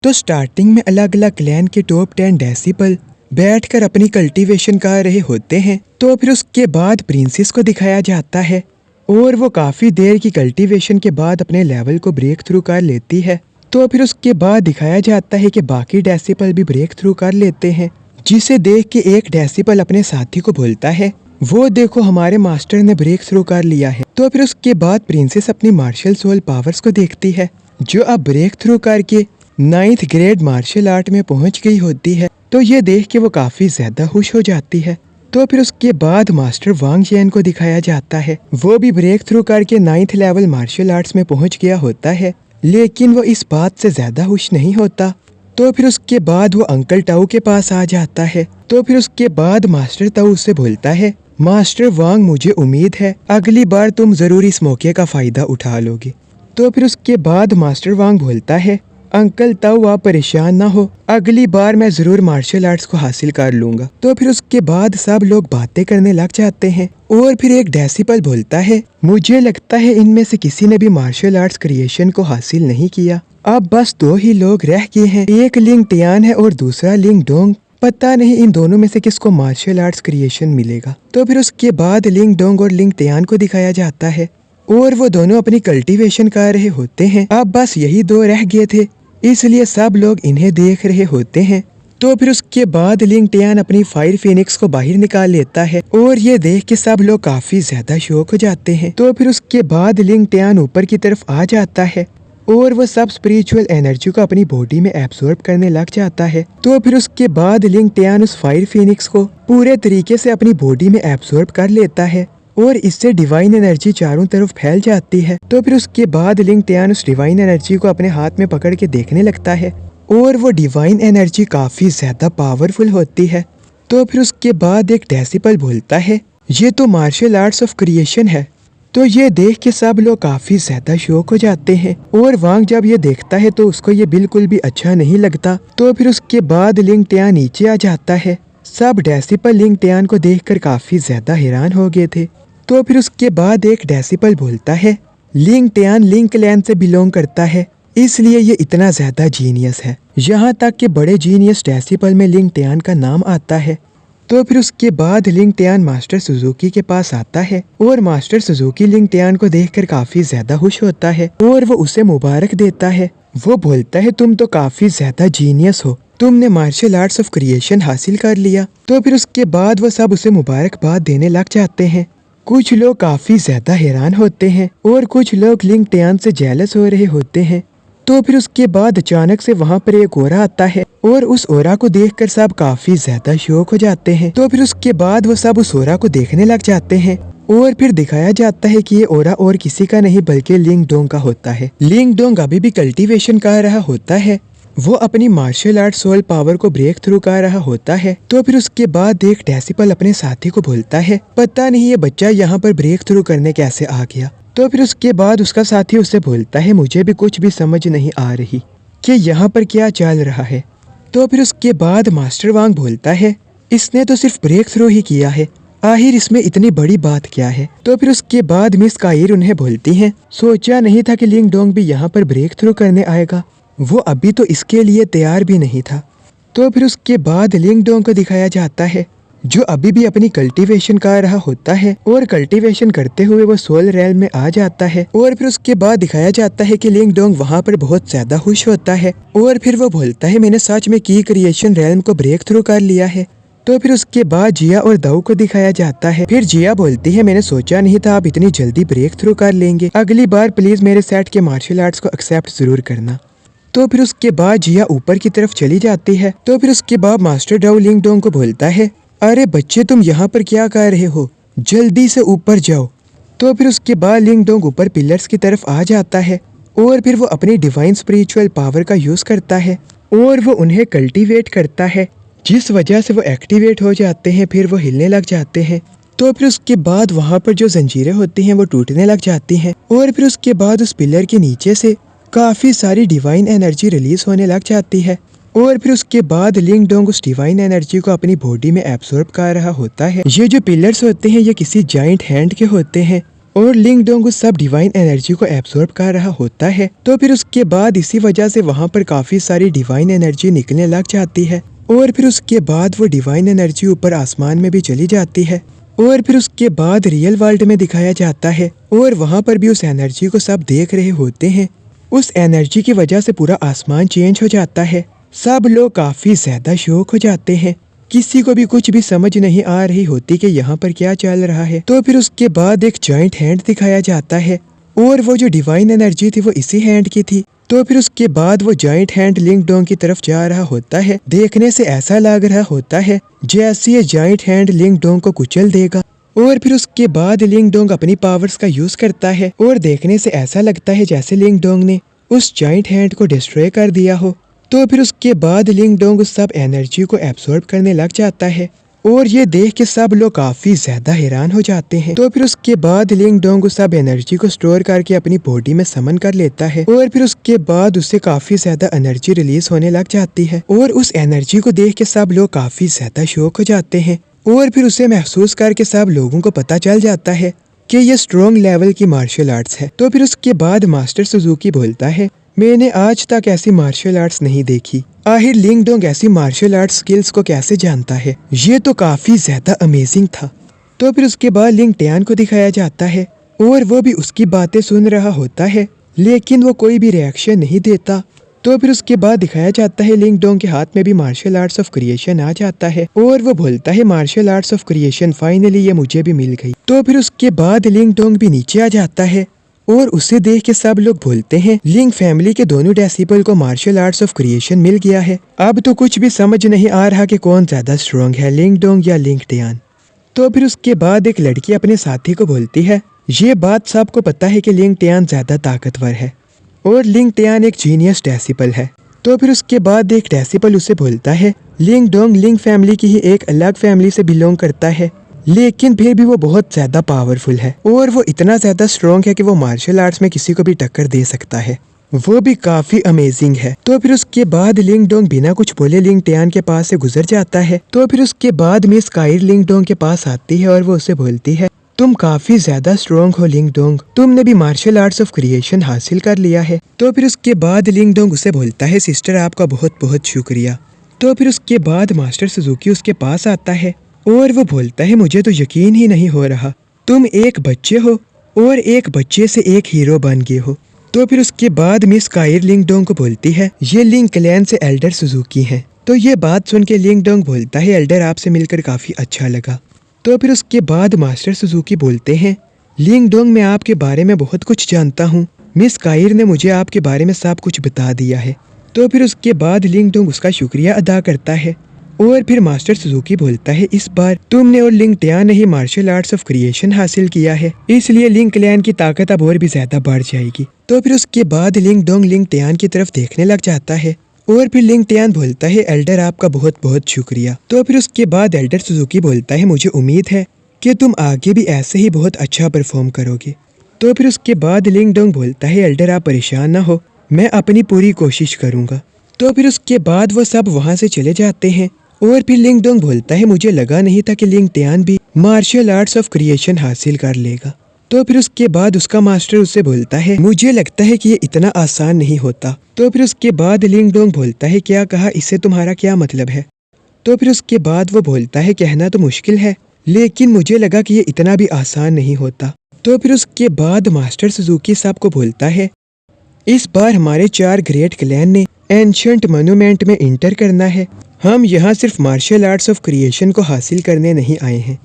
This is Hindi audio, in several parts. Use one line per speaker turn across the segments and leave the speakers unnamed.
तो स्टार्टिंग में अलग अलग क्लैन के टॉप 10 डेसिबल बैठकर अपनी कल्टीवेशन कर रहे होते हैं। तो फिर उसके बाद प्रिंसेस को दिखाया जाता है और वो काफी देर की कल्टीवेशन के बाद अपने लेवल को ब्रेक थ्रू कर लेती है। तो फिर उसके बाद दिखाया जाता है कि बाकी डेसिबल भी ब्रेक थ्रू कर लेते हैं, जिसे देख के एक डेसिबल अपने साथी को बोलता है, वो देखो हमारे मास्टर ने ब्रेक थ्रू कर लिया है। तो फिर उसके बाद प्रिंसेस अपनी मार्शल सोल पावर्स को देखती है, जो अब ब्रेक थ्रू करके 9th ग्रेड मार्शल आर्ट में पहुंच गई होती है। तो ये देख के वो काफी ज्यादा खुश हो जाती है। तो फिर उसके बाद मास्टर वांग जियान को दिखाया जाता है, वो भी ब्रेक थ्रू करके 9th लेवल मार्शल आर्ट्स में पहुंच गया होता है, लेकिन वो इस बात से ज्यादा खुश नहीं होता। तो फिर उसके बाद वो अंकल टाऊ के पास आ जाता है। तो फिर उसके बाद मास्टर टाऊ उससे बोलता है, मास्टर वांग मुझे उम्मीद है अगली बार तुम जरूर इस मौके का फायदा उठा लोगे। तो फिर उसके बाद मास्टर वांग बोलता है, अंकल ताऊ आप परेशान ना हो, अगली बार मैं जरूर मार्शल आर्ट्स को हासिल कर लूंगा। तो फिर उसके बाद सब लोग बातें करने लग जाते हैं और फिर एक डेसिबल बोलता है, मुझे लगता है इनमें से किसी ने भी मार्शल आर्ट्स क्रिएशन को हासिल नहीं किया, अब बस 2 ही लोग रह गए हैं, एक लिंग टियान है और दूसरा लिंग डोंग। पता नहीं इन दोनों में से किसको मार्शल आर्ट्स क्रिएशन मिलेगा। तो फिर उसके बाद लिंग डोंग और लिंग टियान को दिखाया जाता है और वो दोनों अपनी कल्टीवेशन कर रहे होते हैं। अब बस यही 2 रह गए थे, इसलिए सब लोग इन्हें देख रहे होते हैं। तो फिर उसके बाद लिंग टियान अपनी फायर फिनिक्स को बाहर निकाल लेता है और ये देख के सब लोग काफी ज्यादा शॉक हो जाते हैं। तो फिर उसके बाद लिंग टियान ऊपर की तरफ आ जाता है और वो सब स्पिरिचुअल एनर्जी को अपनी बॉडी में एब्सॉर्ब करने लग जाता है। तो फिर उसके बाद लिंग टियान उस फायर फिनिक्स को पूरे तरीके से अपनी बॉडी में एब्सॉर्ब कर लेता है और इससे डिवाइन एनर्जी चारों तरफ फैल जाती है। तो फिर उसके बाद लिंग टियान उस डिवाइन एनर्जी को अपने हाथ में पकड़ के देखने लगता है और वो डिवाइन एनर्जी काफी ज्यादा पावरफुल होती है। तो फिर उसके बाद एक डेसिबल बोलता है, ये तो मार्शल आर्ट्स ऑफ क्रिएशन है। तो ये देख के सब लोग काफी ज्यादा शॉक हो जाते हैं और वांग जब ये देखता है तो उसको ये बिल्कुल भी अच्छा नहीं लगता। तो फिर उसके बाद लिंग टियान नीचे आ जाता है। सब डेसिबल लिंग टियान को देखकर काफी ज्यादा हैरान हो गए थे। तो फिर उसके बाद एक डेसिबल बोलता है, लिंग टियान लिंग क्लैन से बिलोंग करता है, इसलिए ये इतना ज्यादा जीनियस है। यहाँ तक कि बड़े जीनियस डेसिबल में लिंग टियान का नाम आता है। तो फिर उसके बाद लिंग टियान मास्टर सुजुकी के पास आता है और मास्टर सुजुकी लिंग टियान को देखकर काफी ज्यादा खुश होता है और वो उसे मुबारक देता है। वो बोलता है, तुम तो काफी ज्यादा जीनियस हो, तुमने मार्शल आर्ट्स ऑफ क्रिएशन हासिल कर लिया। तो फिर उसके बाद वो सब उसे मुबारकबाद देने लग जाते हैं। कुछ लोग काफी ज्यादा हैरान होते हैं और कुछ लोग लिंग टियान से जेलस हो रहे होते हैं। तो फिर उसके बाद अचानक से वहाँ पर एक ओरा आता है और उस ओरा को देखकर सब काफी ज्यादा शॉक हो जाते हैं। तो फिर उसके बाद वो सब उस ओरा को देखने लग जाते हैं और फिर दिखाया जाता है कि ये ओरा और किसी का नहीं बल्कि लिंग डोंग का होता है। लिंग डोंग अभी भी कल्टीवेशन कर रहा होता है, वो अपनी मार्शल आर्ट सोल पावर को ब्रेक थ्रू कर रहा होता है। तो फिर उसके बाद एक डेसिबल अपने साथी को बोलता है, पता नहीं ये बच्चा यहाँ पर ब्रेक थ्रू करने कैसे आ गया। तो फिर उसके बाद उसका साथी उससे बोलता है, मुझे भी कुछ भी समझ नहीं आ रही कि यहाँ पर क्या चल रहा है। तो फिर उसके बाद मास्टर वांग बोलता है, इसने तो सिर्फ ब्रेक थ्रू ही किया है, आखिर इसमें इतनी बड़ी बात क्या है। तो फिर उसके बाद मिस काइर उन्हें बोलती हैं, सोचा नहीं था कि लिंग डोंग भी यहाँ पर ब्रेक थ्रू करने आएगा, वो अभी तो इसके लिए तैयार भी नहीं था। तो फिर उसके बाद लिंग डोंग को दिखाया जाता है, जो अभी भी अपनी कल्टीवेशन कर रहा होता है और कल्टीवेशन करते हुए वो सोल रेल में आ जाता है। और फिर उसके बाद दिखाया जाता है कि लिंग डोंग वहाँ पर बहुत ज्यादा खुश होता है और फिर वो बोलता है, मैंने सच में की क्रिएशन रेल को ब्रेक थ्रू कर लिया है। तो फिर उसके बाद जिया और दाऊ को दिखाया जाता है। फिर जिया बोलती है, मैंने सोचा नहीं था आप इतनी जल्दी ब्रेक थ्रू कर लेंगे, अगली बार प्लीज मेरे सेट के मार्शल आर्ट्स को एक्सेप्ट जरूर करना। तो फिर उसके बाद जिया ऊपर की तरफ चली जाती है। तो फिर उसके बाद मास्टर डाउ लिंग डोंग को बोलता है, अरे बच्चे तुम यहाँ पर क्या कर रहे हो, जल्दी से ऊपर जाओ। तो फिर उसके बाद लिंग डोंग ऊपर पिलर्स की तरफ आ जाता है और फिर वो अपनी डिवाइन स्पिरिचुअल पावर का यूज करता है और वो उन्हें कल्टीवेट करता है, जिस वजह से वो एक्टिवेट हो जाते हैं, फिर वो हिलने लग जाते हैं। तो फिर उसके बाद वहाँ पर जो जंजीरें होती हैं वो टूटने लग जाती हैं और फिर उसके बाद उस पिलर के नीचे से काफी सारी डिवाइन एनर्जी रिलीज होने लग जाती है और फिर उसके बाद लिंग डोंग उस डिवाइन एनर्जी को अपनी बॉडी में एब्सॉर्ब कर रहा होता है। ये जो पिलर्स होते हैं ये किसी जाइंट हैंड के होते हैं और लिंग डोंग उस सब डिवाइन एनर्जी को एब्सॉर्ब कर रहा होता है। तो फिर उसके बाद इसी वजह से वहाँ पर काफी सारी डिवाइन एनर्जी निकलने लग जाती है और फिर उसके बाद वो डिवाइन एनर्जी ऊपर आसमान में भी चली जाती है और फिर उसके बाद रियल वर्ल्ड में दिखाया जाता है और वहाँ पर भी उस एनर्जी को सब देख रहे होते हैं। उस एनर्जी की वजह से पूरा आसमान चेंज हो जाता है। सब लोग काफी ज्यादा शॉक हो जाते हैं। किसी को भी कुछ भी समझ नहीं आ रही होती कि यहाँ पर क्या चल रहा है। तो फिर उसके बाद एक जॉइंट हैंड दिखाया जाता है और वो जो डिवाइन एनर्जी थी वो इसी हैंड की थी। तो फिर उसके बाद वो जॉइंट हैंड लिंग डोंग की तरफ जा रहा होता है। देखने से ऐसा लग रहा होता है जैसे ये जॉइंट हैंड लिंग डोंग को कुचल देगा और फिर उसके बाद लिंग डोंग अपनी पावर्स का यूज करता है और देखने से ऐसा लगता है जैसे लिंग डोंग ने उस जॉइंट हैंड को डिस्ट्रॉय कर दिया हो। तो फिर उसके बाद लिंग डोंग उस सब एनर्जी को एब्सॉर्ब करने लग जाता है और ये देख के सब लोग काफी ज्यादा हैरान हो जाते हैं। तो फिर उसके बाद लिंग डोंग उस सब एनर्जी को स्टोर करके अपनी बॉडी में समन कर लेता है और फिर उसके बाद उससे काफी ज्यादा एनर्जी रिलीज होने लग जाती है और उस एनर्जी को देख के सब लोग काफी ज्यादा शॉक हो जाते हैं और फिर उसे महसूस करके सब लोगों को पता चल जाता है कि ये स्ट्रॉन्ग लेवल की मार्शल आर्ट्स है। तो फिर उसके बाद मास्टर सुजुकी बोलता है, मैंने आज तक ऐसी मार्शल आर्ट्स नहीं देखी। आखिर लिंग डोंग ऐसी मार्शल आर्ट स्किल्स को कैसे जानता है? ये तो काफी ज्यादा अमेजिंग था। तो फिर उसके बाद लिंग टियान को दिखाया जाता है और वो भी उसकी बातें सुन रहा होता है लेकिन वो कोई भी रिएक्शन नहीं देता। तो फिर उसके बाद दिखाया जाता है लिंग डोंग के हाथ में भी मार्शल आर्ट्स ऑफ क्रिएशन आ जाता है और वो बोलता है martial arts of creation finally ये मुझे भी मिल गई। तो फिर उसके बाद लिंग डोंग भी नीचे आ जाता है और उसे देख के सब लोग बोलते हैं लिंग फैमिली के दोनों डेसिबल को मार्शल आर्ट्स ऑफ क्रिएशन मिल गया है। अब तो कुछ भी समझ नहीं आ रहा कि कौन ज्यादा स्ट्रॉन्ग है, लिंग डोंग या लिंग टियान। तो फिर उसके बाद एक लड़की अपने साथी को बोलती है, ये बात सबको पता है कि लिंग टियान ज्यादा ताकतवर है और लिंग टियान एक जीनियस डेसिबल है। तो फिर उसके बाद एक डेसिबल उसे बोलता है, लिंग डोंग लिंग फैमिली की ही एक अलग फैमिली से बिलोंग करता है लेकिन फिर भी वो बहुत ज्यादा पावरफुल है और वो इतना ज्यादा स्ट्रॉन्ग है कि वो मार्शल आर्ट्स में किसी को भी टक्कर दे सकता है। वो भी काफी अमेजिंग है। तो फिर उसके बाद लिंग डोंग बिना कुछ बोले लिंग टियान के पास से गुजर जाता है। तो फिर उसके बाद मिस काइर लिंग डोंग के पास आती है और वो उसे बोलती है, तुम काफी ज्यादा स्ट्रॉन्ग हो लिंग डोंग, तुमने भी मार्शल आर्ट्स ऑफ क्रिएशन हासिल कर लिया है। तो फिर उसके बाद लिंग डोंग उसे बोलता है, सिस्टर आपका बहुत बहुत शुक्रिया। तो फिर उसके बाद मास्टर सुजुकी उसके पास आता है और वो बोलता है, मुझे तो यकीन ही नहीं हो रहा, तुम एक बच्चे हो और एक बच्चे से एक हीरो बन गए हो। तो फिर उसके बाद मिस काइर लिंग डोंग को बोलती है, ये लिंग क्लैन से एल्डर सुजुकी हैं। तो ये बात सुन के लिंग डोंग बोलता है, एल्डर आपसे मिलकर काफी अच्छा लगा। तो फिर उसके बाद मास्टर सुजुकी बोलते हैं, लिंग डोंग मैं आपके बारे में बहुत कुछ जानता हूँ, मिस काइर ने मुझे आपके बारे में सब कुछ बता दिया है। तो फिर उसके बाद लिंग डोंग उसका शुक्रिया अदा करता है और फिर मास्टर सुजुकी बोलता है, इस बार तुमने और लिंग टियान ने ही मार्शल आर्ट्स ऑफ क्रिएशन हासिल किया है, इसलिए लिंग क्लैन की ताकत अब और भी ज्यादा बढ़ जाएगी। तो फिर उसके बाद लिंग डोंग लिंग टियान की तरफ देखने लग जाता है और फिर लिंग टियान बोलता है, एल्डर आपका बहुत बहुत शुक्रिया। तो फिर उसके बाद एल्डर सुजुकी बोलता है, मुझे उम्मीद है कि तुम आगे भी ऐसे ही बहुत अच्छा परफॉर्म करोगे। तो फिर उसके बाद लिंग डोंग बोलता है, एल्डर आप परेशान ना हो, मैं अपनी पूरी कोशिश करूंगा। तो फिर उसके बाद वो सब वहाँ से चले जाते हैं और फिर लिंग डोंग बोलता है, मुझे लगा नहीं था कि लिंग टियान भी मार्शल आर्ट्स ऑफ क्रिएशन हासिल कर लेगा। तो फिर उसके बाद उसका मास्टर उससे बोलता है, मुझे लगता है कि ये इतना आसान नहीं होता। तो फिर उसके बाद लिंग डोंग बोलता है, क्या कहा, इससे तुम्हारा क्या मतलब है? तो फिर उसके बाद वो बोलता है, कहना तो मुश्किल है लेकिन मुझे लगा कि ये इतना भी आसान नहीं होता। तो फिर उसके बाद मास्टर सुजुकी साहब को बोलता है, इस बार हमारे 4 ग्रेट क्लैन ने एंशिएंट मोन्यूमेंट में इंटर करना है, हम यहाँ सिर्फ मार्शल आर्ट्स ऑफ क्रिएशन को हासिल करने नहीं आए हैं।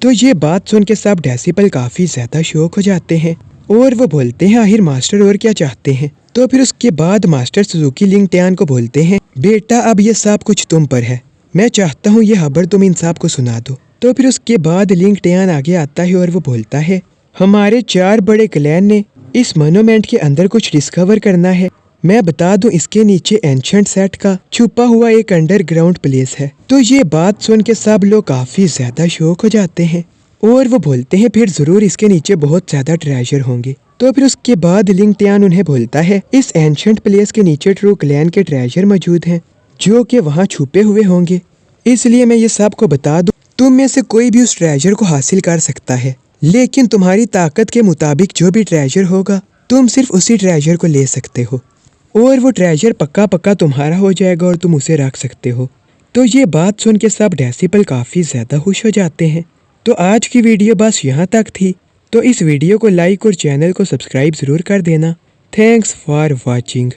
तो ये बात सुन के सब डेसिबल काफी ज्यादा शॉक हो जाते हैं और वो बोलते हैं, आखिर मास्टर और क्या चाहते हैं? तो फिर उसके बाद मास्टर सुजुकी लिंग टियान को बोलते हैं, बेटा अब ये सब कुछ तुम पर है, मैं चाहता हूँ ये खबर तुम इन सब को सुना दो। तो फिर उसके बाद लिंग टियान आगे आता है और वो बोलता है, हमारे 4 बड़े क्लैन ने इस मोन्यूमेंट के अंदर कुछ डिस्कवर करना है। मैं बता दूं, इसके नीचे एंशिएंट सेट का छुपा हुआ एक अंडरग्राउंड प्लेस है। तो ये बात सुन के सब लोग काफी ज्यादा शॉक हो जाते हैं और वो बोलते हैं, फिर जरूर इसके नीचे बहुत ज्यादा ट्रेजर होंगे। तो फिर उसके बाद लिंग टियान उन्हें बोलता है, इस एंशिएंट प्लेस के नीचे ट्रू क्लैन के ट्रेजर मौजूद हैं जो कि वहाँ छुपे हुए होंगे, इसलिए मैं ये सबको बता दूं, तुम में से कोई भी उस ट्रेजर को हासिल कर सकता है लेकिन तुम्हारी ताकत के मुताबिक जो भी ट्रेजर होगा तुम सिर्फ उसी ट्रेजर को ले सकते हो और वो ट्रेजर पक्का पक्का तुम्हारा हो जाएगा और तुम उसे रख सकते हो। तो ये बात सुन के सब डेसिबल काफ़ी ज़्यादा खुश हो जाते हैं। तो आज की वीडियो बस यहाँ तक थी। तो इस वीडियो को लाइक और चैनल को सब्सक्राइब ज़रूर कर देना। Thanks for watching.